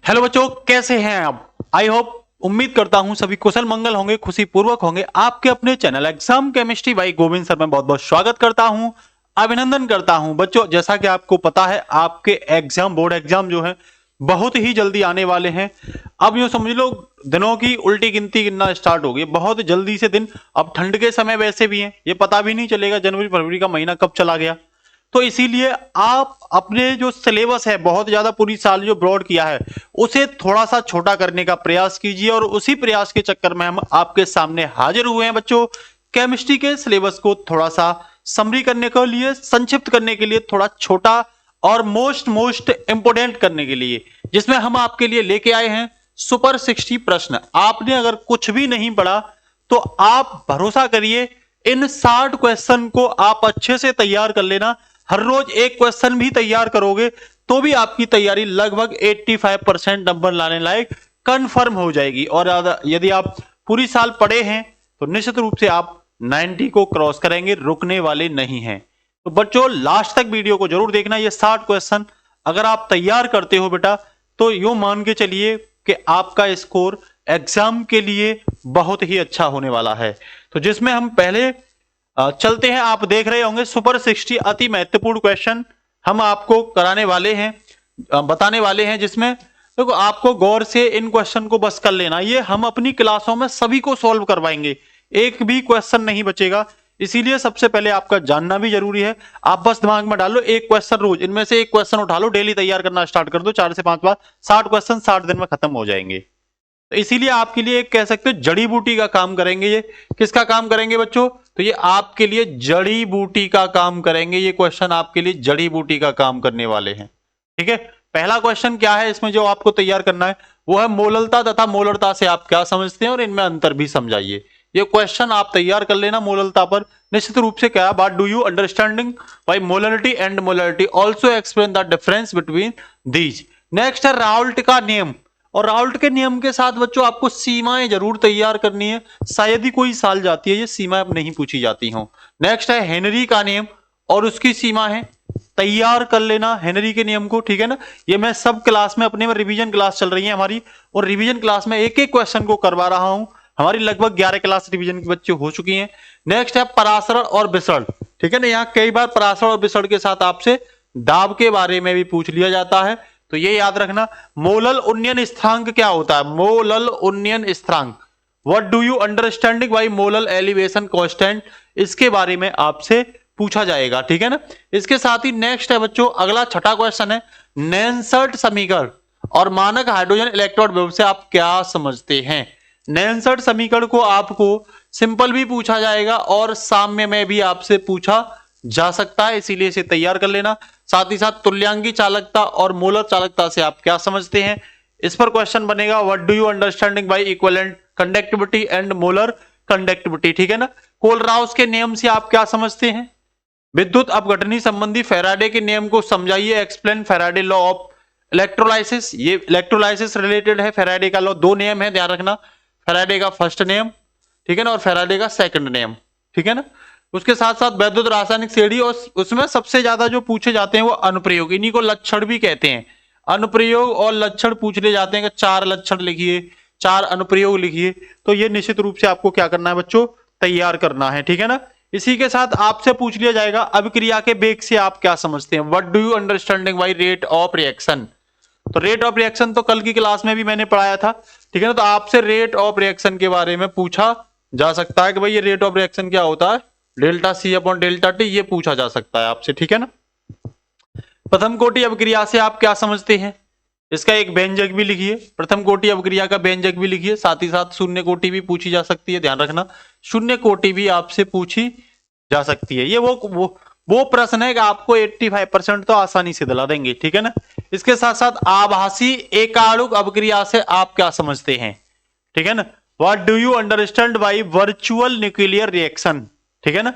Hello बच्चों, कैसे हैं आप? आई होप, उम्मीद करता हूं सभी कुशल मंगल होंगे, खुशी पूर्वक होंगे। आपके अपने channel exam chemistry by Govind sir में बहुत बहुत स्वागत करता हूं, अभिनंदन करता हूं। बच्चों, जैसा कि आपको पता है, आपके एग्जाम, बोर्ड एग्जाम जो है बहुत ही जल्दी आने वाले हैं। अब यूं समझ लो, दिनों की उल्टी गिनती गिनना स्टार्ट हो गई, बहुत जल्दी से दिन। अब ठंड के समय वैसे भी हैं, ये पता भी नहीं चलेगा जनवरी फरवरी का महीना कब चला गया। तो इसीलिए आप अपने जो सिलेबस है, बहुत ज्यादा पूरी साल जो ब्रॉड किया है, उसे थोड़ा सा छोटा करने का प्रयास कीजिए। और उसी प्रयास के चक्कर में हम आपके सामने हाजिर हुए हैं बच्चों, केमिस्ट्री के सिलेबस को थोड़ा सा समरी करने के लिए, संक्षिप्त करने के लिए, थोड़ा छोटा और मोस्ट इंपोर्टेंट करने के लिए, जिसमें हम आपके लिए लेके आए हैं सुपर 60 प्रश्न। आपने अगर कुछ भी नहीं पढ़ा तो आप भरोसा करिए, इन 60 क्वेश्चन को आप अच्छे से तैयार कर लेना। हर रोज एक क्वेश्चन भी तैयार करोगे तो भी आपकी तैयारी लगभग 85% नंबर लाने लायक कंफर्म हो जाएगी। और यदि आप पूरी साल पढ़े हैं तो निश्चित रूप से आप 90 को क्रॉस करेंगे, रुकने वाले नहीं हैं। तो बच्चों, लास्ट तक वीडियो को जरूर देखना। ये 60 क्वेश्चन अगर आप तैयार करते हो बेटा, तो यूं मान के चलिए कि आपका स्कोर एग्जाम के लिए बहुत ही अच्छा होने वाला है। तो जिसमें हम पहले चलते हैं। आप देख रहे होंगे सुपर 60 अति महत्वपूर्ण क्वेश्चन हम आपको कराने वाले हैं, बताने वाले हैं, जिसमें देखो आपको गौर से इन क्वेश्चन को बस कर लेना। ये हम अपनी क्लासों में सभी को सॉल्व करवाएंगे, एक भी क्वेश्चन नहीं बचेगा। इसीलिए सबसे पहले आपका जानना भी जरूरी है। आप बस दिमाग में डालो, एक क्वेश्चन रोज, इनमें से एक क्वेश्चन उठा लो, डेली तैयार करना स्टार्ट कर दो 4 से 5 बार। 60 क्वेश्चन 60 दिन में खत्म हो जाएंगे। तो इसीलिए आपके लिए एक कह सकते हो जड़ी बूटी का काम करेंगे। ये किसका काम करेंगे बच्चों? तो ये आपके लिए जड़ी बूटी का काम करेंगे। ये क्वेश्चन आपके लिए जड़ी बूटी का काम करने वाले हैं। ठीक है, पहला क्वेश्चन क्या है इसमें जो आपको तैयार करना है, वो है मोललता तथा मोलरता से आप क्या समझते हैं और इनमें अंतर भी समझाइए। ये क्वेश्चन आप तैयार कर लेना मोललता पर। निश्चित रूप से क्या, what do you understanding by molarity and molarity, also explain the difference between these. Next है राउल्ट का नियम, और राउल्ट के नियम के साथ बच्चों आपको सीमाएं जरूर तैयार करनी है। शायद ही कोई साल जाती है ये सीमाएं अब नहीं पूछी जाती हो। नेक्स्ट है हेनरी का नियम और उसकी सीमा है, तैयार कर लेना हेनरी के नियम को। ठीक है ना, ये मैं सब क्लास में, अपने में रिवीजन क्लास चल रही है हमारी, और रिवीजन क्लास में एक एक क्वेश्चन को करवा रहा हूं। हमारी लगभग 11 क्लास रिवीजन के बच्चे हो चुकी हैं। नेक्स्ट है परासरण और विसरण। ठीक है ना, यहाँ कई बार परासरण और विसरण के साथ आपसे दाब के बारे में भी पूछ लिया जाता है, तो ये याद रखना। मोलल उन्नयन स्थिरांक क्या होता है? मोलल उन्नयन स्थिरांक, what do you understanding by molal elevation constant, इसके बारे में आपसे पूछा जाएगा। ठीक है ना, इसके साथ ही नेक्स्ट है बच्चों, अगला छठा क्वेश्चन है नेंसर्ट समीकरण और मानक हाइड्रोजन इलेक्ट्रोड विभव से आप क्या समझते हैं। नेंसर्ट समीकरण को आपको सिंपल भी पूछा जाएगा और साम्य में भी आपसे पूछा जा सकता है, इसीलिए इसे तैयार कर लेना। साथ ही साथ तुल्यांकी चालकता और मोलर चालकता से आप क्या समझते हैं, इस पर क्वेश्चन बनेगा। What do you understanding by equivalent conductivity and molar conductivity. ठीक है ना, कोलराउस के नियम से आप क्या समझते हैं। विद्युत अपघटनी संबंधी फैराडे के नियम को समझाइए, explain Faraday law of electrolysis. ये इलेक्ट्रोलाइसिस रिलेटेड है, फैराडे का लॉ। दो नियम है, ध्यान रखना, फैराडे का फर्स्ट नियम, ठीक है ना, और फैराडे का सेकंड नियम। ठीक है ना, उसके साथ साथ वैद्युत रासायनिक श्रेणी, और उसमें सबसे ज्यादा जो पूछे जाते हैं वो अनुप्रयोग, इन्हीं को लक्षण भी कहते हैं। अनुप्रयोग और लक्षण पूछ ले जाते हैं कि 4 लक्षण लिखिए, 4 अनुप्रयोग लिखिए। तो ये निश्चित रूप से आपको क्या करना है बच्चों, तैयार करना है। ठीक है ना, इसी के साथ आपसे पूछ लिया जाएगा अभिक्रिया के वेग से आप क्या समझते हैं। What do you understanding by rate of reaction. तो रेट ऑफ रिएक्शन तो कल की क्लास में भी मैंने पढ़ाया था। ठीक है ना, तो आपसे रेट ऑफ रिएक्शन के बारे में पूछा जा सकता है कि भाई ये रेट ऑफ रिएक्शन क्या होता है, delta C upon delta T, ये पूछा जा सकता है आपसे। ठीक है ना, प्रथम कोटि अभिक्रिया से आप क्या समझते हैं, इसका एक व्यंजक भी लिखिए। प्रथम कोटि अभिक्रिया का व्यंजक भी लिखिए। साथ ही साथ शून्य कोटि भी पूछी जा सकती है, ध्यान रखना, शून्य कोटि भी आपसे पूछी जा सकती है। ये वो प्रश्न है कि आपको 85% तो आसानी से दिला देंगे। ठीक है ना, इसके साथ साथ आभासी एकाणुक अभिक्रिया से आप क्या समझते हैं। ठीक है ना, what do you understand by virtual nuclear reaction. ठीक है ना,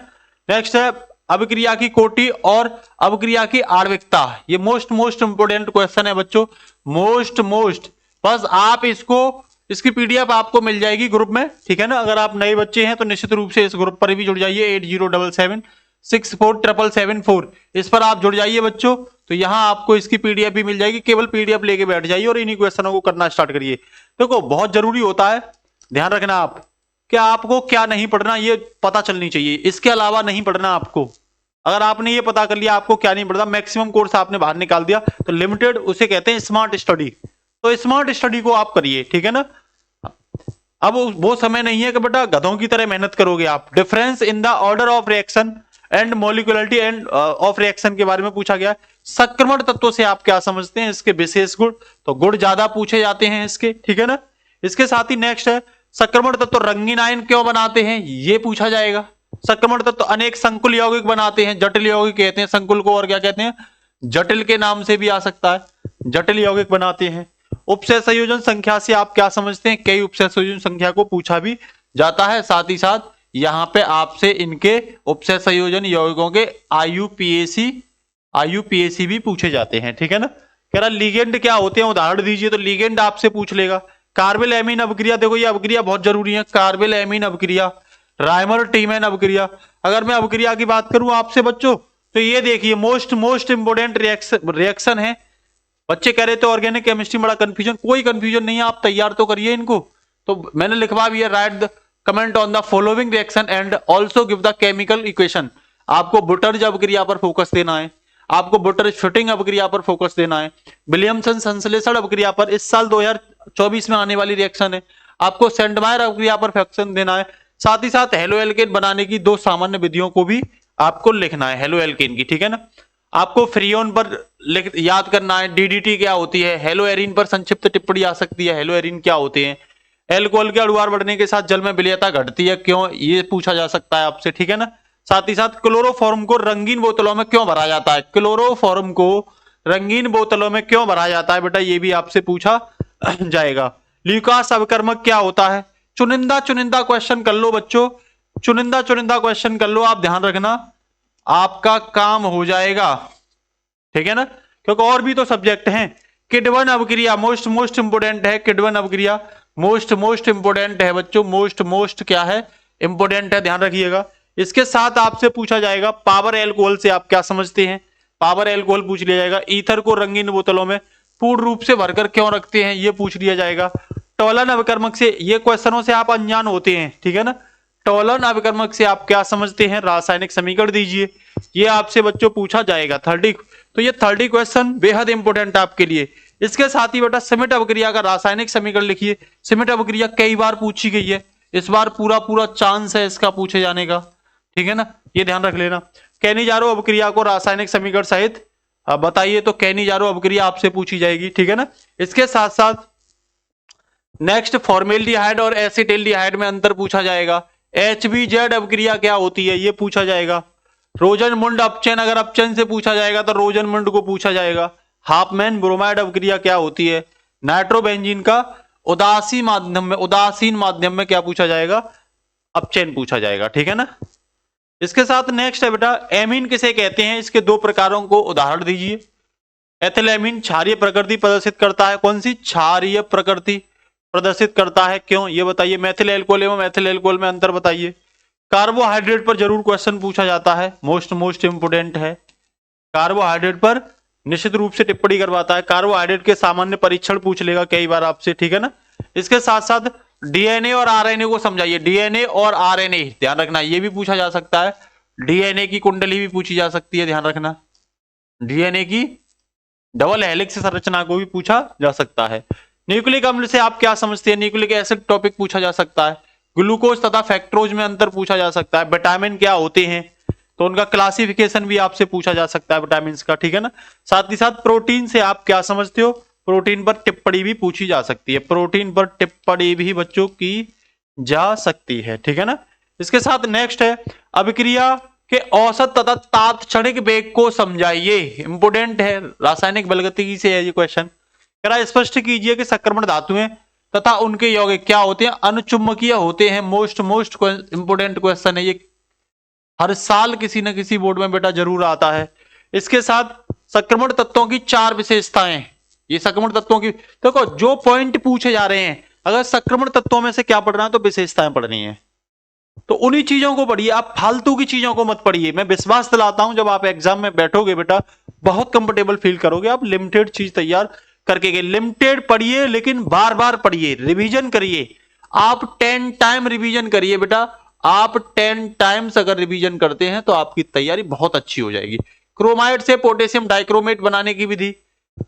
नेक्स्ट है अभिक्रिया की कोटि और अभिक्रिया की आणविकता। ये मोस्ट इंपोर्टेंट क्वेश्चन है बच्चों, मोस्ट। बस आप इसकी पीडीएफ आपको मिल जाएगी ग्रुप में। ठीक है ना, अगर आप नए बच्चे हैं तो निश्चित रूप से इस ग्रुप पर भी जुड़ जाइए, 8077647774, इस पर आप जुड़ जाइए बच्चों। तो यहाँ आपको इसकी पीडीएफ भी मिल जाएगी, केवल पीडीएफ लेके बैठ जाइए और इन्हीं क्वेश्चनों को करना स्टार्ट करिए। देखो बहुत जरूरी होता है, ध्यान रखना आप कि आपको क्या नहीं पढ़ना ये पता चलनी चाहिए, इसके अलावा नहीं पढ़ना आपको। अगर आपने ये पता कर लिया आपको क्या नहीं पढ़ना, मैक्सिमम कोर्स आपने बाहर निकाल दिया, तो लिमिटेड उसे कहते हैं स्मार्ट स्टडी। तो स्मार्ट स्टडी को आप करिए, ठीक है ना। अब वो समय नहीं है कि बेटा गधों की तरह मेहनत करोगे आप। Difference in the order of reaction and molecularity end of reaction के बारे में पूछा गया। संक्रमण तत्वों से आप क्या समझते हैं, इसके विशेष गुण, तो गुण ज्यादा पूछे जाते हैं इसके, ठीक है ना। इसके साथ ही नेक्स्ट है संक्रमण तत्व रंगीन आयन क्यों बनाते हैं, ये पूछा जाएगा। संक्रमण तत्व अनेक संकुल यौगिक बनाते हैं, जटिल यौगिक कहते हैं संकुल को, और क्या कहते हैं, जटिल के नाम से भी आ सकता है, जटिल यौगिक बनाते हैं। उपसय संयोजन संख्या से आप क्या समझते हैं, कई उपसय संयोजन संख्या को पूछा भी जाता है। साथ ही साथ यहां पे आपसे इनके उपसय संयोजन यौगिकों के आईयूपीएसी भी पूछे जाते हैं, ठीक है ना। कह रहा लीगेंड क्या होते हैं, उदाहरण दीजिए, तो लीगेंड आपसे पूछ लेगा। कार्बेल एमीन अवक्रिया, देखो ये अवक्रिया बहुत जरूरी है, कार्बेल एमीन अवक्रिया, राइमर टीमैन अवक्रिया। अगर मैं अवक्रिया की बात करूं आपसे बच्चों, तो ये देखिए मोस्ट इंपोर्टेंट रिएक्शन है। बच्चे कह रहे थे ऑर्गेनिक केमिस्ट्री बड़ा कंफ्यूजन, कोई कंफ्यूजन नहीं है, आप तैयार तो करिए इनको। तो मैंने लिखवा भी है, right the comment on the following reaction and also give the chemical equation. आपको बुटर्ज अवक्रिया पर फोकस देना है, आपको बुटर्ज फिटिंग अवक्रिया पर फोकस देना है, विलियमसन संश्लेषण अवक्रिया पर, इस साल 2024 में आने वाली रिएक्शन है। आपको सेंडमायर अवक्रिया पर फोकस देना है। साथ ही साथ हेलो एल्केन बनाने की 2 सामान्य विधियों को भी आपको लिखना है, हेलो एल्केन की, ठीक है ना। आपको फ्रीओन पर याद करना है, डीडीटी क्या होती है, हेलो एरिन पर संक्षिप्त टिप्पणी आ सकती है, हेलो एरिन क्या होते हैं, एल्कोहल के अणुभार बढ़ने के साथ जल में विलयता घटती है क्यों, ये पूछा जा सकता है आपसे, ठीक है ना। साथ ही साथ क्लोरोफॉर्म को रंगीन बोतलों में क्यों भरा जाता है, क्लोरोफॉर्म को रंगीन बोतलों में क्यों भरा जाता है बेटा, ये भी आपसे पूछा जाएगा। ल्यूकास अवकर्मक क्या होता है, चुनिंदा क्वेश्चन कर लो बच्चों, चुनिंदा क्वेश्चन कर लो, आप ध्यान रखना आपका काम हो जाएगा, ठीक है ना। क्योंकि और भी तो सब्जेक्ट हैं। किडवन अवक्रिया मोस्ट इंपोर्टेंट है, किडवन अवक्रिया मोस्ट इंपोर्टेंट है बच्चों, मोस्ट क्या है, इंपोर्टेंट है, ध्यान रखिएगा। इसके साथ आपसे पूछा जाएगा पावर एल्कोहल से आप क्या समझते हैं, पावर एल्कोहल पूछ लिया जाएगा। ईथर को रंगीन बोतलों में पूर्ण रूप से भरकर क्यों रखते हैं, ये पूछ लिया जाएगा। टोलन अवकर्मक से, ये क्वेश्चनों से आप अनजान होते हैं, ठीक है ना। टोलन अवकर्मक से आप क्या समझते हैं, रासायनिक समीकरण दीजिए, ये आपसे बच्चों पूछा जाएगा। तो ये 30 क्वेश्चन बेहद इंपोर्टेंट है आपके लिए। इसके साथ ही बेटा सिमिट अवक्रिया का रासायनिक समीकरण लिखिए। सिमिट अवक्रिया कई बार पूछी गई है, इस बार पूरा चांस है इसका पूछे जाने का, ठीक है ना, ये ध्यान रख लेना। कैनिजारो अवक्रिया को रासायनिक समीकरण सहित बताइए, तो कैनिजारो अवक्रिया आपसे पूछी जाएगी, ठीक है ना। इसके साथ साथ नेक्स्ट फॉर्मेल्डिहाइड और एसिटिल्डिहाइड में अंतर पूछा जाएगा। HBZ अवक्रिया क्या होती है, ये पूछा जाएगा। रोजनमुंड अपचयन, अगर अपचयन से पूछा जाएगा तो रोजनमुंड को पूछा जाएगा। हाफमैन ब्रोमाइड अवक्रिया क्या होती है, नाइट्रोबेंजीन का उदासीन माध्यम में क्या पूछा जाएगा, अपचयन पूछा जाएगा, ठीक है ना। इसके साथ नेक्स्ट है बेटा एमीन किसे कहते हैं, इसके 2 प्रकारों को उदाहरण दीजिए। एथिलेमीन क्षारीय प्रकृति प्रदर्शित करता है, कौन सी, क्षारीय प्रकृति प्रदर्शित करता है, क्यों, ये बताइए। मेथिल एल्कोहल एवं मेथिल एल्कोहल में अंतर बताइए। कार्बोहाइड्रेट पर जरूर क्वेश्चन पूछा जाता है, मोस्ट इंपोर्टेंट है। कार्बोहाइड्रेट पर निश्चित रूप से टिप्पणी करवाता है, कार्बोहाइड्रेट के सामान्य परीक्षण पूछ लेगा कई बार आपसे, ठीक है ना। इसके साथ साथ डीएनए और आरएनए को समझाइए, डीएनए और आरएनए ध्यान रखना, ये भी पूछा जा सकता है। डीएनए की कुंडली भी पूछी जा सकती है, ध्यान रखना। डीएनए की डबल हेलिक्स संरचना को भी पूछा जा सकता है। न्यूक्लिक अम्ल से आप क्या समझते हैं, न्यूक्लिक एसिड टॉपिक पूछा जा सकता है। ग्लूकोज तथा फैक्ट्रोज में अंतर पूछा जा सकता है। विटामिन क्या होते हैं, तो उनका क्लासिफिकेशन भी आपसे पूछा जा सकता है विटामिन का, ठीक है ना। साथ ही साथ प्रोटीन से आप क्या समझते हो, प्रोटीन पर टिप्पणी भी पूछी जा सकती है, प्रोटीन पर टिप्पणी भी बच्चों की जा सकती है, ठीक है ना। इसके साथ नेक्स्ट है अभिक्रिया के औसत तथा तात्क्षणिक वेग को समझाइए, इंपोर्टेंट है, रासायनिक बलगतिकी से है ये क्वेश्चन। कह रहा स्पष्ट कीजिए कि संक्रमण धातुएं तथा उनके यौगिक क्या होते हैं, अनुचुंबकीय होते हैं। मोस्ट इंपोर्टेंट क्वेश्चन है ये, हर साल किसी न किसी बोर्ड में बेटा जरूर आता है। इसके साथ संक्रमण तत्वों की 4 विशेषताएं, ये संक्रमण तत्वों की, देखो जो पॉइंट पूछे जा रहे हैं, अगर संक्रमण तत्वों में से क्या पढ़ना है तो विशेषताएं पढ़नी है, तो उन्हीं चीजों को पढ़िए, आप फालतू की चीजों को मत पढ़िए। मैं विश्वास दिलाता हूं जब आप एग्जाम में बैठोगे बेटा बहुत कंफर्टेबल फील करोगे आप। लिमिटेड चीज तैयार करके गए, लिमिटेड पढ़िए लेकिन बार बार पढ़िए, रिवीजन करिए। आप 10 टाइम रिवीजन करिए बेटा, आप 10 टाइम्स अगर रिवीजन करते हैं तो आपकी तैयारी बहुत अच्छी हो जाएगी। क्रोमाइड से पोटेशियम डाइक्रोमेट बनाने की विधि,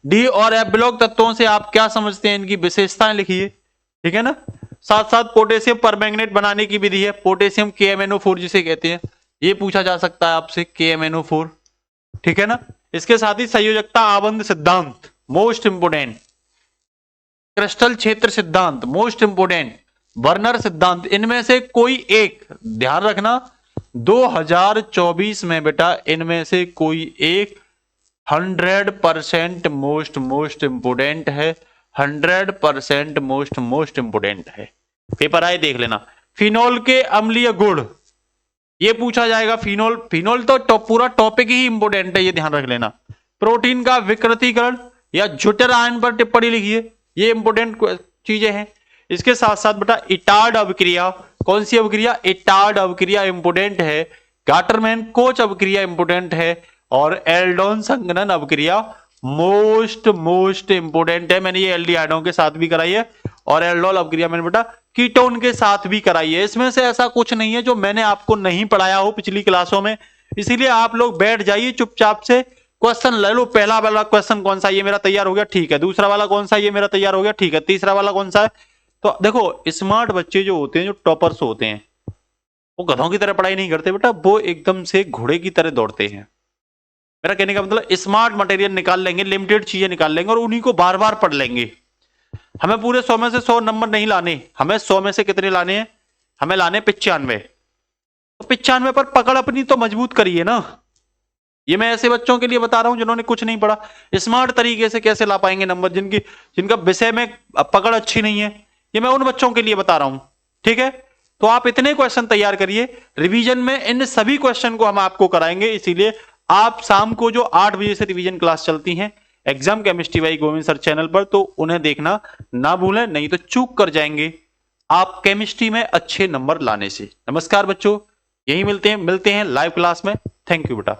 डी और एफ ब्लॉक तत्वों से आप क्या समझते हैं, इनकी विशेषताएं लिखिए, ठीक है ना। साथ साथ पोटेशियम परमैंगनेट बनाने की विधि है, पोटेशियम KMnO4 जिसे कहते हैं, ये पूछा जा सकता है आपसे KMnO4, ठीक है ना। इसके साथ ही संयोजकता आबंध सिद्धांत मोस्ट इंपोर्टेंट, क्रिस्टल क्षेत्र सिद्धांत मोस्ट इंपोर्टेंट, बर्नर सिद्धांत, इनमें से कोई एक, ध्यान रखना 2024 में बेटा इनमें से कोई एक 100% मोस्ट इंपोर्टेंट है, 100% मोस्ट इंपोर्टेंट है। पेपर आए देख लेना। फिनोल के अम्लीय गुण, ये पूछा जाएगा। फिनोल तो पूरा टॉपिक ही इंपोर्टेंट है, ये ध्यान रख लेना। प्रोटीन का विकृतीकरण या ज्यूटर आयन पर टिप्पणी लिखिए, ये इंपोर्टेंट चीजें हैं। इसके साथ साथ बेटा इटार्ड अभिक्रिया, कौन सी अभिक्रिया, इटार्ड अभिक्रिया इंपोर्टेंट है। गाटरमैन कोच अभिक्रिया इंपोर्टेंट है, और एल्डोन संघनन अभिक्रिया मोस्ट इंपोर्टेंट है। मैंने ये एल्डिहाइडों के साथ भी कराई है, और एल्डोल अभिक्रिया मैंने बेटा कीटोन के साथ भी कराई है। इसमें से ऐसा कुछ नहीं है जो मैंने आपको नहीं पढ़ाया हो पिछली क्लासों में, इसीलिए आप लोग बैठ जाइए चुपचाप से, क्वेश्चन ले लो। पहला वाला क्वेश्चन कौन सा, ये मेरा तैयार हो गया, ठीक है। दूसरा वाला कौन सा, ये मेरा तैयार हो गया, ठीक है। तीसरा वाला कौन सा है। तो देखो स्मार्ट बच्चे जो होते हैं, जो टॉपर्स होते हैं, वो गधों की तरह पढ़ाई नहीं करते बेटा, वो एकदम से घोड़े की तरह दौड़ते हैं। मेरा कहने का मतलब स्मार्ट मटेरियल निकाल लेंगे, लिमिटेड चीजें निकाल लेंगे और उन्हीं को बार बार पढ़ लेंगे। हमें पूरे 100 में से 100 नंबर नहीं लाने, हमें 100 में से कितने लाने हैं, हमें लाने 95। तो 95 पर पकड़ अपनी तो मजबूत करिए ना। ये मैं ऐसे बच्चों के लिए बता रहा हूं जिन्होंने कुछ नहीं पढ़ा। स्मार्ट तरीके से कैसे ला पाएंगे नंबर, जिनका विषय में पकड़ अच्छी नहीं है, ये मैं उन बच्चों के लिए बता रहा हूं, ठीक है। तो आप इतने क्वेश्चन तैयार करिए, रिवीजन में इन सभी क्वेश्चन को हम आपको कराएंगे। इसीलिए आप शाम को जो 8 बजे से रिवीजन क्लास चलती हैं exam chemistry by Govind sir channel पर, तो उन्हें देखना ना भूलें, नहीं तो चूक कर जाएंगे आप केमिस्ट्री में अच्छे नंबर लाने से। नमस्कार बच्चों, यही मिलते हैं लाइव क्लास में। थैंक यू बेटा।